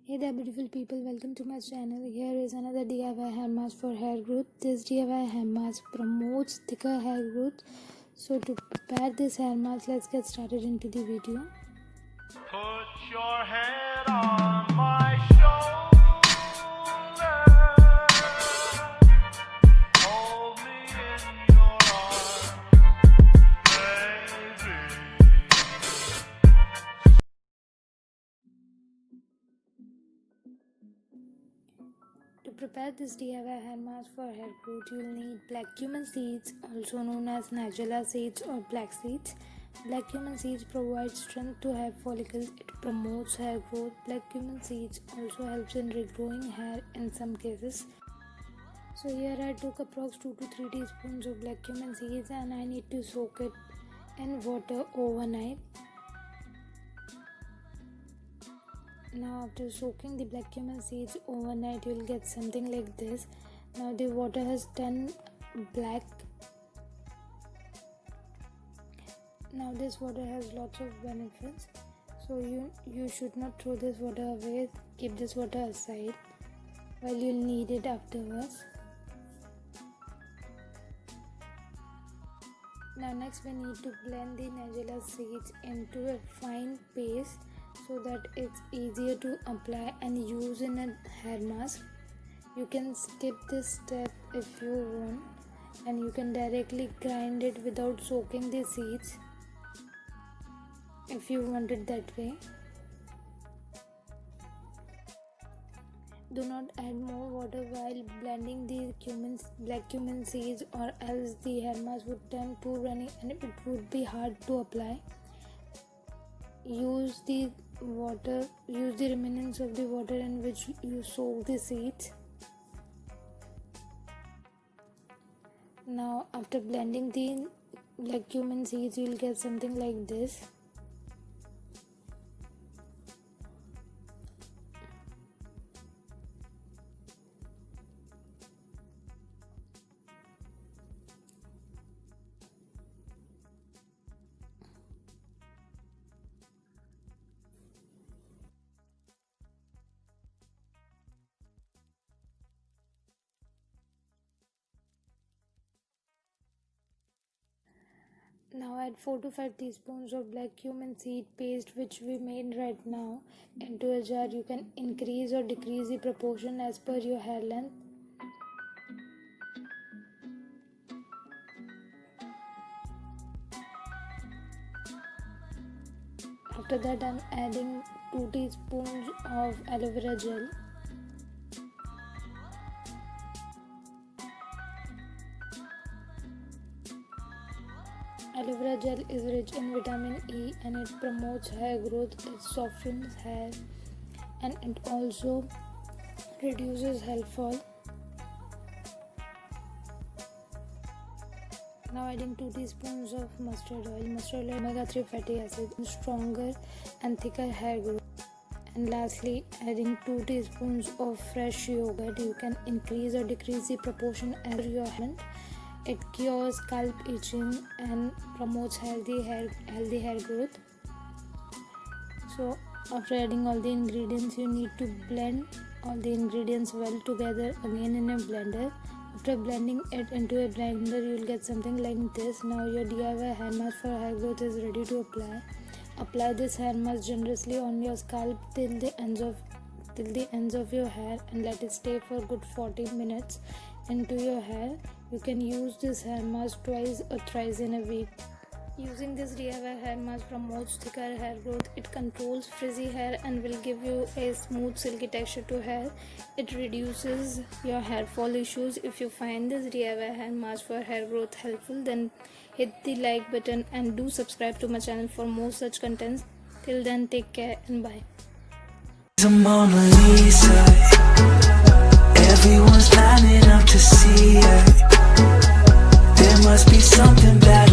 Hey there beautiful people, welcome to my channel. Here is another DIY hair mask for hair growth. This DIY hair mask promotes thicker hair growth. So to prepare this hair mask, let's get started into the video. Put your head on my shoulder. Hold me in your arms, baby. To prepare this DIY hair mask for hair growth, you will need black cumin seeds, also known as nigella seeds or black seeds. Black cumin seeds provide strength to hair follicles. It promotes hair growth. Black cumin seeds also helps in regrowing hair in some cases. So here I took approx 2 to 3 teaspoons of black cumin seeds and I need to soak it in water overnight. Now after soaking the black cumin seeds overnight, you will get something like this. Now the water has turned black. Now this water has lots of benefits, so you should not throw this water away. Keep this water aside while you'll need it afterwards. Now next we need to blend the nigella seeds into a fine paste so that it's easier to apply and use in a hair mask. You can skip this step if you want, and you can directly grind it without soaking the seeds if you want it that way. Do not add more water while blending the black cumin seeds, or else the hair mask would turn too runny and it would be hard to apply. Use the remnants of the water in which you soak the seeds. Now after blending the black cumin seeds, you will get something like this. Now add 4 to 5 teaspoons of black cumin seed paste which we made right now into a jar. You can increase or decrease the proportion as per your hair length. After that I'm adding 2 teaspoons of aloe vera gel. Aloe vera gel is rich in vitamin E and it promotes hair growth, it softens hair, and it also reduces hair fall. Now adding 2 teaspoons of mustard oil. Mustard oil omega-3 fatty acid, stronger and thicker hair growth. And lastly, adding 2 teaspoons of fresh yogurt. You can increase or decrease the proportion as your hair. It cures scalp itching and promotes healthy hair growth. So after adding all the ingredients, you need to blend all the ingredients well together again in a blender. After blending it into a blender, you will get something like this. Now your DIY hair mask for hair growth is ready to apply. Apply this hair mask generously on your scalp till the ends of your hair and let it stay for good 40 minutes into your hair. You can use this hair mask twice or thrice in a week. Using this DIY hair mask promotes thicker hair growth. It controls frizzy hair and will give you a smooth silky texture to hair. It reduces your hair fall issues. If you find this DIY hair mask for hair growth helpful, then hit the like button and do subscribe to my channel for more such contents. Till then, take care and bye. Mona Lisa, everyone's lining up to see her. There must be something bad